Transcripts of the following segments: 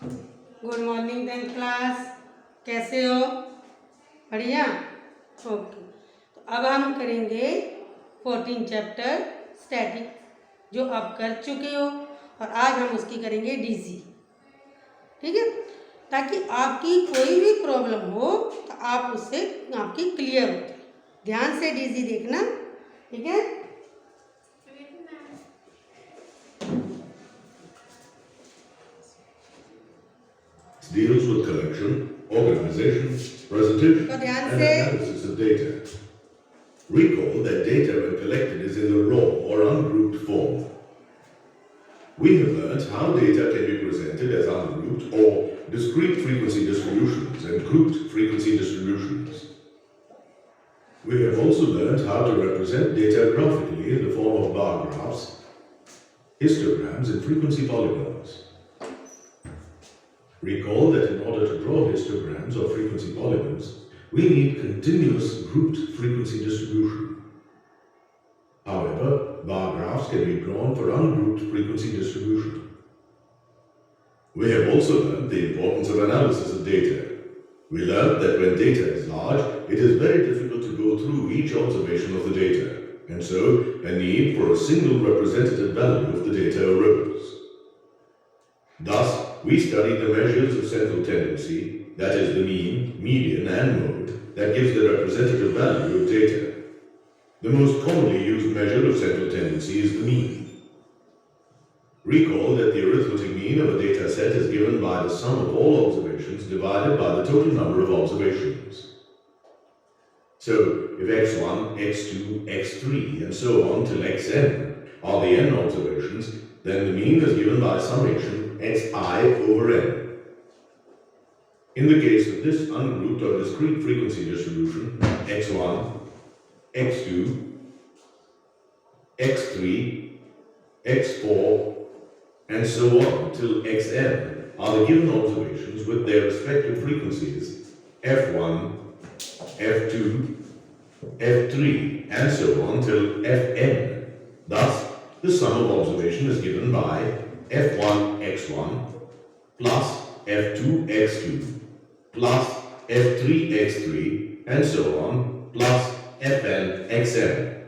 Good morning 10th class, कैसे हो? बढ़िया। ओके, तो अब हम करेंगे 14 चैप्टर स्टैटिक, जो आप कर चुके हो, और आज हम उसकी करेंगे डीजी। ठीक है, ताकि आपकी कोई भी प्रॉब्लम हो तो आप उससे आपकी क्लियर हो जाए। ध्यान से डीजी देखना, ठीक है? Deals with collection, organization, presentation, and analysis of data. Recall that data when collected is in the raw or ungrouped form. We have learnt how data can be presented as ungrouped or discrete frequency distributions and grouped frequency distributions. We have also learnt how to represent data graphically in the form of bar graphs, histograms, and frequency polygons. Recall that in order to draw histograms or frequency polygons, we need continuous grouped frequency distribution. However, bar graphs can be drawn for ungrouped frequency distribution. We have also learned the importance of analysis of data. We learned that when data is large, it is very difficult to go through each observation of the data, and so a need for a single representative value of the data arose. Thus, we studied the measures of central tendency, that is the mean, median, and mode, that gives the representative value of data. The most commonly used measure of central tendency is the mean. Recall that the arithmetic mean of a data set is given by the sum of all observations divided by the total number of observations. So, if x1, x2, x3, and so on till xn are the n observations, then the mean is given by summation xi over n. In the case of this ungrouped or discrete frequency distribution, x1, x2, x3, x4, and so on till xn are the given observations with their respective frequencies f1, f2, f3, and so on till fn. Thus, the sum of observation is given by f1 x1 plus f2 x2 plus f3 x3 and so on plus fn xn.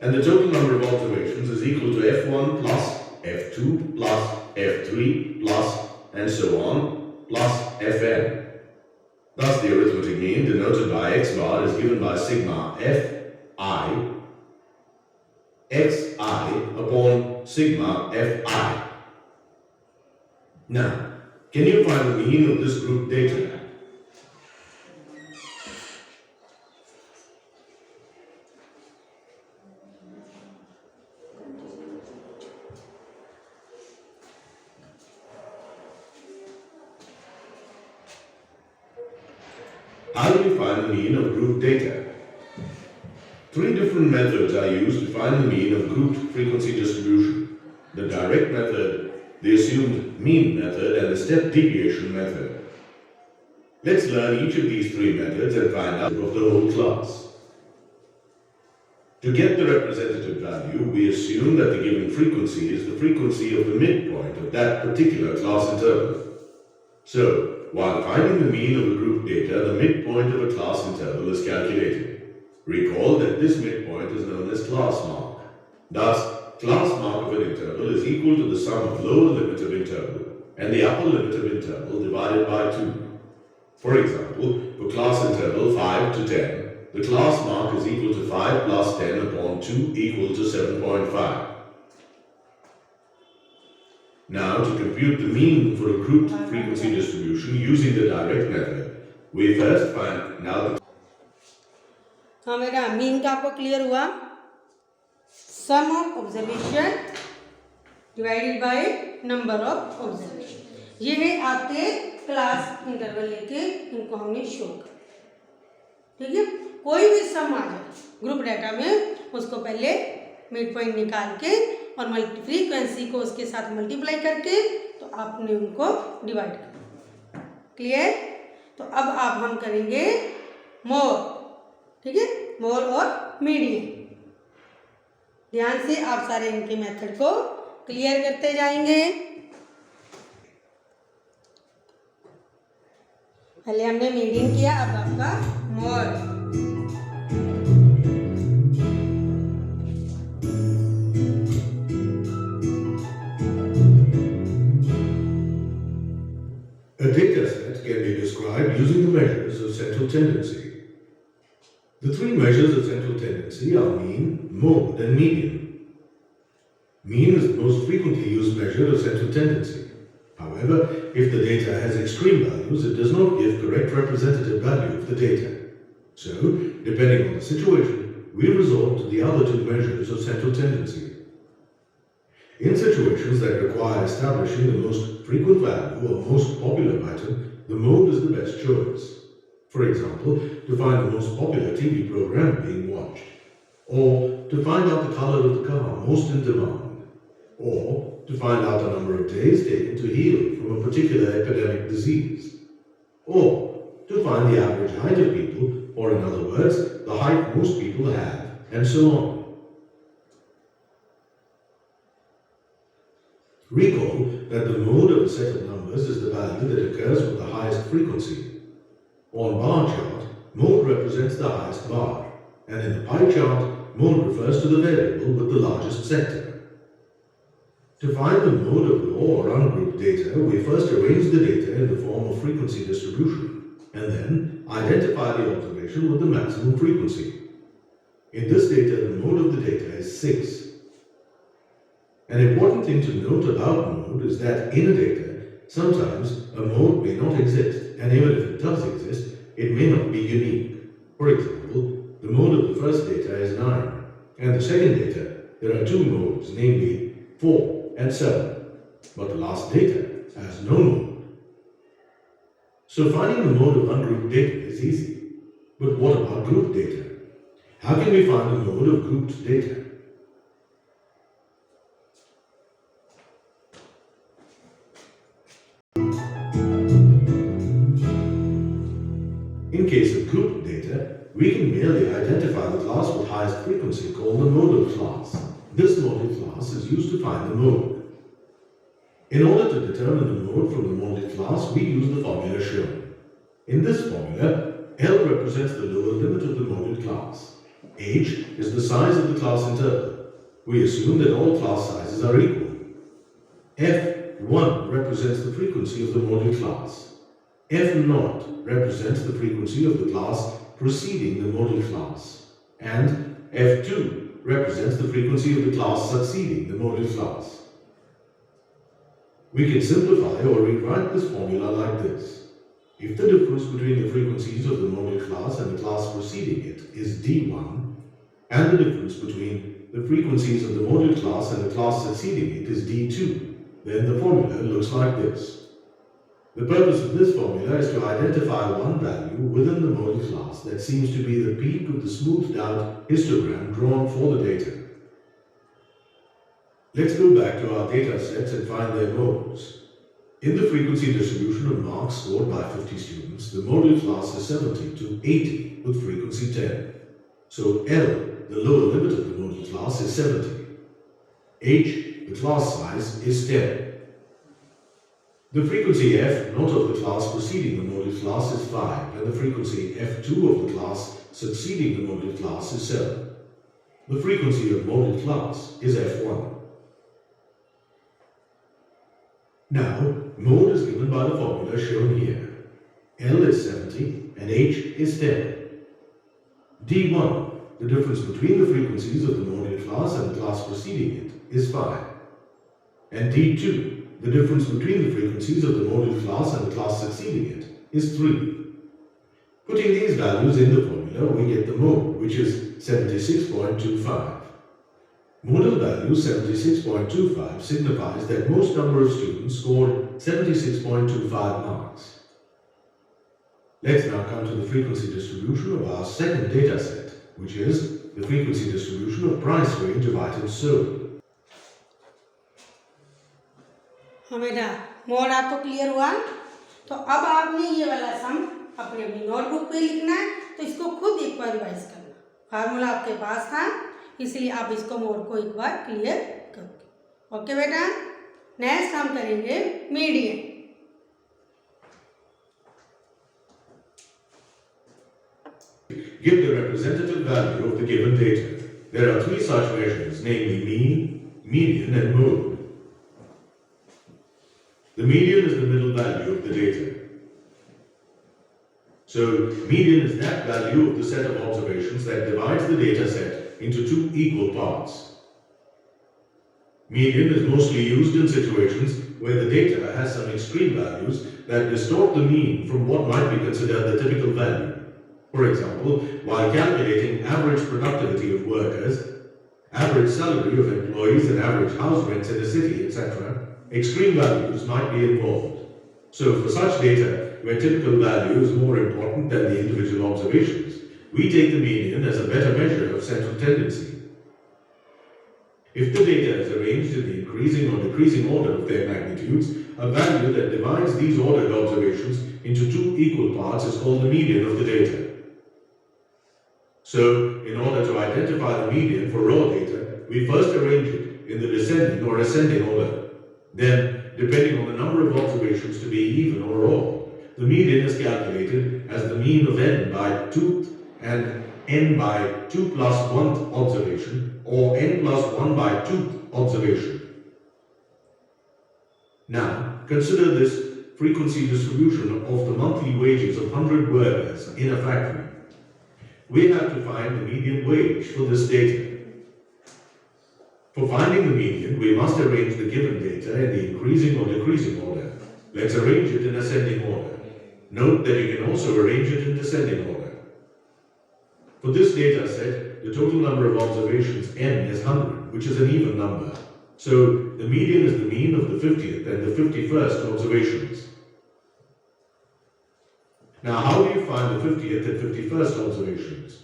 And the total number of observations is equal to f1 plus f2 plus f3 plus and so on plus fn. Thus, the arithmetic mean denoted by x bar is given by sigma fi xi upon sigma fi. Now, can you find the mean of this group data? How do we find the mean of grouped data? Three different methods are used to find the mean of grouped frequency distribution: the direct method, the assumed mean method, and the step deviation method. Let's learn each of these three methods and find out of the whole class. To get the representative value, we assume that the given frequency is the frequency of the midpoint of that particular class interval. So, while finding the mean of a group data, the midpoint of a class interval is calculated. Recall that this midpoint is known as class mark. Thus, class mark of an interval is equal to the sum of lower limit of interval and the upper limit of interval divided by 2. For example, for class interval 5 to 10, the class mark is equal to 5 plus 10 upon 2 equal to 7.5. Now, to compute the mean for a grouped frequency distribution using the direct method, we first find now the... हाँ बेटा, mean का आपको clear हुआ? Sum of observation divided by number of observation. ये है आपके class interval लेके इनको हमने शो कर। ठीक है, कोई भी सम आ जाए ग्रुप डाटा में, उसको पहले मिड पॉइंट निकाल के और मल्टी फ्रीक्वेंसी को उसके साथ मल्टीप्लाई करके तो आपने उनको डिवाइड कर। क्लियर? तो अब आप हम करेंगे मोड। ठीक है, मोड और मीडियन। ध्यान से आप सारे इनके मेथड को क्लियर करते जाएंगे। पहले हमने मीडियन किया, अब आपका mode. A data set can be described using the measures of central tendency. The three measures of central tendency are mean, mode, and median. Mean is the most frequently used measure of central tendency. However, if the data has extreme values, it does not give correct representative value of the data. So, depending on the situation, we resort to the other two measures of central tendency. In situations that require establishing the most frequent value or most popular item, the mode is the best choice. For example, to find the most popular TV program being watched, or to find out the color of the car most in demand, or to find out the number of days taken to heal from a particular epidemic disease, or to find the average height of people, or in other words, the height most people have, and so on. Recall that the mode of a set of numbers is the value that occurs with the highest frequency. On bar chart, mode represents the highest bar, and in the pie chart, mode refers to the variable with the largest sector. To find the mode of raw or ungrouped data, we first arrange the data in the form of frequency distribution, and then identify the observation with the maximum frequency. In this data, the mode of the data is 6. An important thing to note about mode is that in a data, sometimes a mode may not exist, and even if it does exist, it may not be unique. For example, the mode of the first data is 9, and the second data, there are two modes, namely 4 and 7, but the last data has no mode. So finding the mode of ungrouped data is easy. But what about grouped data? How can we find the mode of grouped data? In case of grouped data, we can merely identify the class with highest frequency called the modal class. This modal class is used to find the mode. In order to determine the mode from the modal class, we use the formula shown. In this formula, L represents the lower limit of the modal class. H is the size of the class interval. We assume that all class sizes are equal. F1 represents the frequency of the modal class. F0 represents the frequency of the class preceding the modal class, and F2 represents the frequency of the class succeeding the modal class. We can simplify or rewrite this formula like this. If the difference between the frequencies of the modal class and the class preceding it is D1, and the difference between the frequencies of the modal class and the class succeeding it is D2, then the formula looks like this. The purpose of this formula is to identify one value within the modal class that seems to be the peak of the smoothed out histogram drawn for the data. Let's go back to our data sets and find their modes. In the frequency distribution of marks scored by 50 students, the modal class is 70 to 80 with frequency 10. So L, the lower limit of the modal class, is 70. H, the class size, is 10. The frequency F, not of the class preceding the modal class, is 5, and the frequency F2 of the class succeeding the modal class is 7. The frequency of modal class is F1. Now, mode is given by the formula shown here. L is 70 and H is 10. D1, the difference between the frequencies of the modal class and the class preceding it, is 5. And D2, the difference between the frequencies of the modal class and the class succeeding it, is 3. Putting these values in the formula, we get the mode, which is 76.25. Modal value 76.25 signifies that most number of students scored 76.25 marks. Let's now come to the frequency distribution of our second data set, which is the frequency distribution of price range of items sold. हाँ बेटा, mode आपको clear हुआ? तो अब आपने ये वाला सम अपनी अपनी नोटबुक पे लिखना है, तो इसको खुद एक बार रिवाइज करना। फार्मूला आपके पास था, इसलिए आप इसको मोड को एक बार क्लियर करोगे। ओके बेटा, नेक्स्ट हम करेंगे median. give the representative value of the given data. There are three such measures, namely mean, median, and mode. The median is the middle value of the data. So, median is that value of the set of observations that divides the data set into two equal parts. Median is mostly used in situations where the data has some extreme values that distort the mean from what might be considered the typical value. For example, while calculating average productivity of workers, average salary of employees and average house rents in a city, etc., extreme values might be involved. So for such data, where typical value is more important than the individual observations, we take the median as a better measure of central tendency. If the data is arranged in the increasing or decreasing order of their magnitudes, a value that divides these ordered observations into two equal parts is called the median of the data. So, in order to identify the median for raw data, we first arrange it in the descending or ascending order. Then, depending on the number of observations to be even or odd, the median is calculated as the mean of n by 2th and n by 2 plus 1th observation, or n plus 1 by 2th observation. Now, consider this frequency distribution of the monthly wages of 100 workers in a factory. We have to find the median wage for this data. For finding the median, we must arrange the given data in the increasing or decreasing order. Let's arrange it in ascending order. Note that you can also arrange it in descending order. For this data set, the total number of observations n is 100, which is an even number. So, the median is the mean of the 50th and the 51st observations. Now, how do you find the 50th and 51st observations?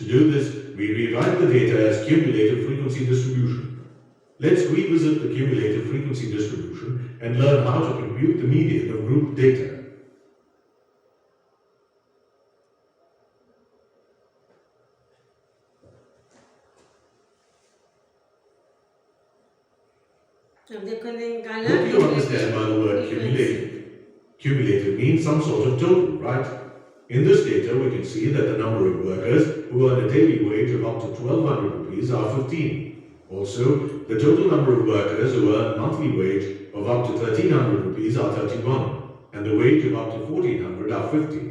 To do this, we rewrite the data as cumulative frequency distribution. Let's revisit the cumulative frequency distribution and learn how to compute the median of grouped data. अब देखो निकाला What do you understand by the word cumulative? Cumulative means some sort of total, right? In this data, we can see that the number of workers who earn a daily wage of up to 1200 rupees are 15. Also, the total number of workers who earn monthly wage of up to 1300 rupees are 31, and the wage of up to 1400 are 50.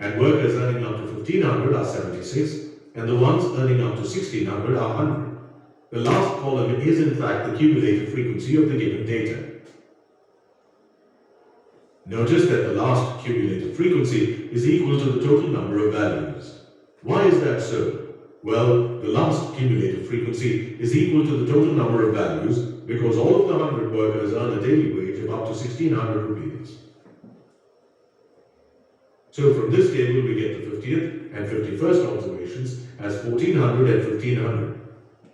And workers earning up to 1500 are 76, and the ones earning up to 1600 are 100. The last column is in fact the cumulative frequency of the given data. Notice that the last cumulative frequency is equal to the total number of values. Why is that so? Well, the last cumulative frequency is equal to the total number of values because all of the 100 workers earn a daily wage of up to 1600 rupees. So from this table we get the 50th and 51st observations as 1400 and 1500.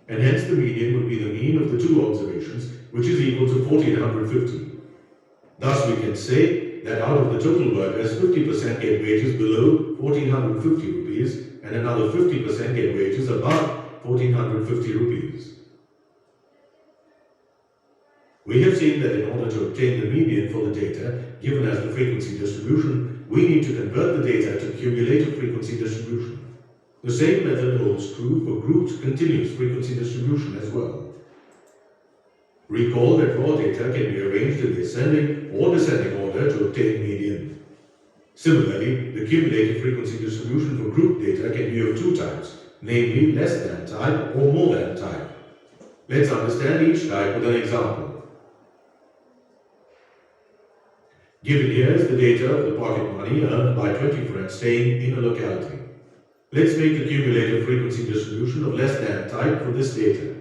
And hence the median would be the mean of the two observations, which is equal to 1450. Thus we can say that out of the total workers, 50% get wages below 1450 rupees and another 50% get wages above 1450 rupees. We have seen that in order to obtain the median for the data, given as the frequency distribution, we need to convert the data to cumulative frequency distribution. The same method holds true for grouped continuous frequency distribution as well. Recall that raw data can be arranged in the ascending or descending order to obtain median. Similarly, the cumulative frequency distribution for group data can be of two types, namely less than type or more than type. Let's understand each type with an example. Given here is the data of the pocket money earned by 20 friends staying in a locality. Let's make the cumulative frequency distribution of less than type for this data.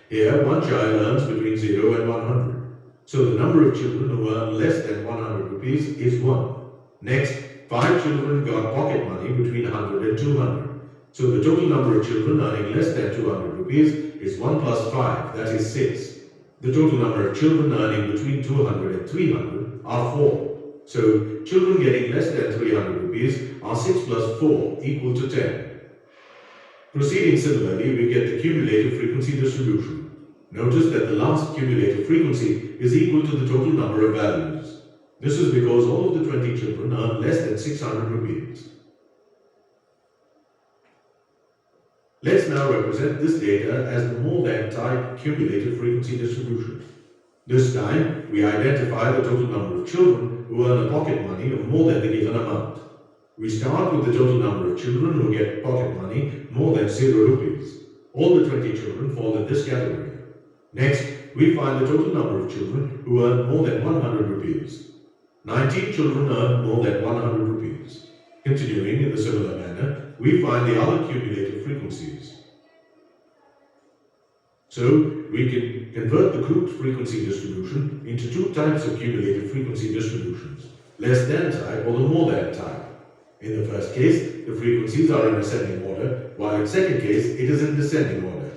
Here, one child earns between 0 and 100. So the number of children who earn less than 100 rupees is 1. Next, 5 children got pocket money between 100 and 200. So the total number of children earning less than 200 rupees is 1 plus 5, that is 6. The total number of children earning between 200 and 300 are 4. So, children getting less than 300 rupees are 6 plus 4 equal to 10. Proceeding similarly, we get the cumulative frequency distribution. Notice that the last cumulative frequency is equal to the total number of values. This is because all of the 20 children earn less than 600 rupees. Let's now represent this data as the more than type cumulative frequency distribution. This time, we identify the total number of children who earn a pocket money of more than the given amount. We start with the total number of children who get pocket money more than 0 rupees. All the 20 children fall in this category. Next, we find the total number of children who earn more than 100 rupees. 19 children earn more than 100 rupees. Continuing in a similar manner, we find the other cumulative frequencies. So, we can convert the grouped frequency distribution into two types of cumulative frequency distributions, less than type or the more than type. In the first case, the frequencies are in ascending order, while in second case, it is in descending order.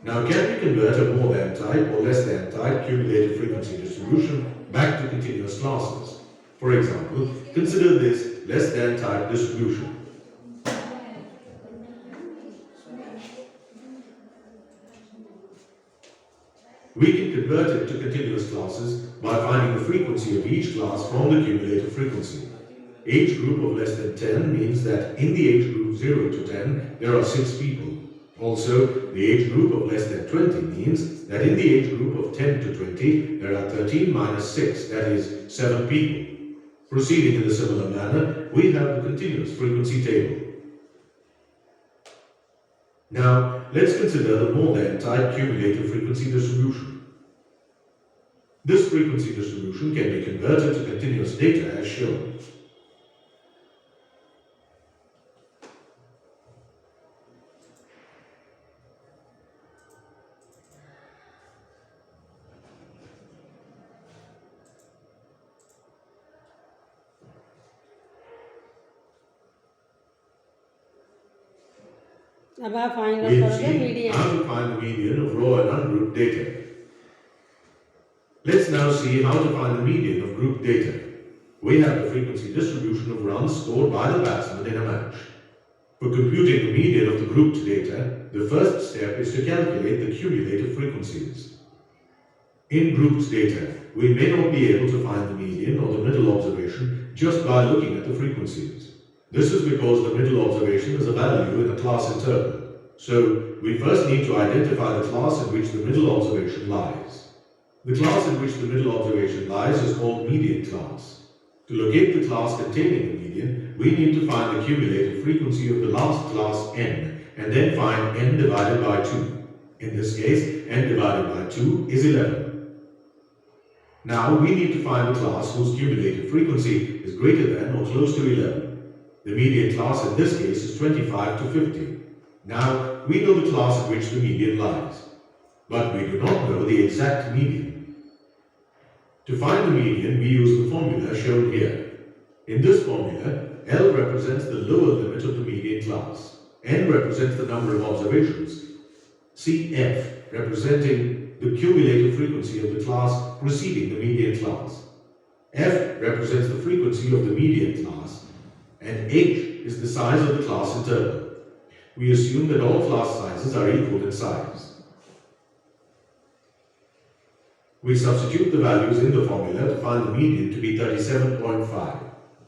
Now, can we convert a more than type or less than type cumulative frequency distribution back to continuous classes? For example, consider this less than type distribution. We can convert it to continuous classes by finding the frequency of each class from the cumulative frequency. Age group of less than 10 means that in the age group 0 to 10, there are 6 people. Also, the age group of less than 20 means that in the age group of 10 to 20, there are 13 minus 6, that is, 7 people. Proceeding in a similar manner, we have the continuous frequency table. Now, let's consider the more than type cumulative frequency distribution. This frequency distribution can be converted to continuous data as shown. अब आप find out We'll करोगे see median how to find the median of raw and ungrouped data. Let's now see how to find the median of grouped data. We have the frequency distribution of runs scored by the batsman in a match. For computing the median of the grouped data, the first step is to calculate the cumulative frequencies. In grouped data, we may not be able to find the median or the middle observation just by looking at the frequencies. This is because the middle observation is a value in a class interval. So, we first need to identify the class in which the middle observation lies. The class in which the middle observation lies is called median class. To locate the class containing the median, we need to find the cumulative frequency of the last class n, and then find n divided by 2. In this case, n divided by 2 is 11. Now, we need to find the class whose cumulative frequency is greater than or close to 11. The median class in this case is 25 to 50. Now, we know the class in which the median lies, but we do not know the exact median. To find the median, we use the formula shown here. In this formula, L represents the lower limit of the median class, N represents the number of observations, CF representing the cumulative frequency of the class preceding the median class, F represents the frequency of the median class, and H is the size of the class interval. We assume that all class sizes are equal in size. We substitute the values in the formula to find the median to be 37.5.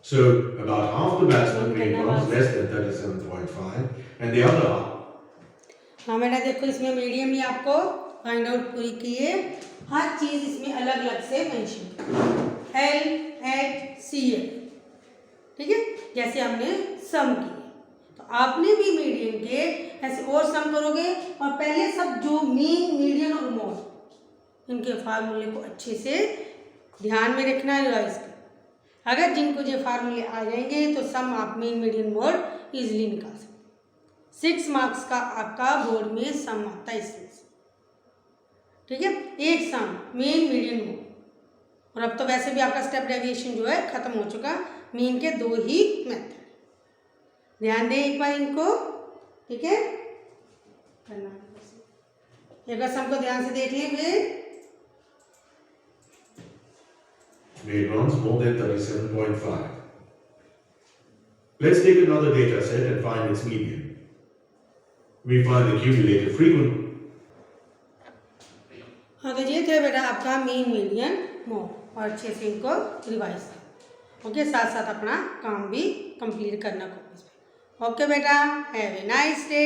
So, about half the batsmen made runs less than 37.5 and the other half. हाँ बेटा देखो इसमें medium भी आपको find out पूरी की है, हर चीज़ इसमें अलग अलग से मेंशन L, H, C है, ठीक है, जैसे हमने सम किए तो आपने भी मीडियन के ऐसे और सम करोगे और पहले सब जो मीन मीडियन और मोड इनके फार्मूले को अच्छे से ध्यान में रखना है रिवाइज कर। अगर जिनको ये फार्मूले आ जाएंगे तो सम आप मीन मीडियन मोड इजीली निकाल सकते। 6 मार्क्स का आपका बोर्ड में सम आता है इसमें, ठीक है, एक सम मीन मीडियन मोड। और अब तो वैसे भी आपका स्टेप डेविएशन जो है खत्म हो चुका, मीन के 2 ही मेथड, ध्यान दें एक बार इनको, ठीक है, करना एक बार सबको ध्यान से देख लें फिर। Made runs more than 37.5. Let's take another data set and find its median. we find the cumulative frequency. हाँ, तो ये थे बेटा आपका मीन, मीडियन, मोड, और अच्छे से इनको रिवाइज करो। ओके, साथ साथ अपना काम भी कंप्लीट करना कॉपीज पे। ओके बेटा, हैव ए नाइस डे।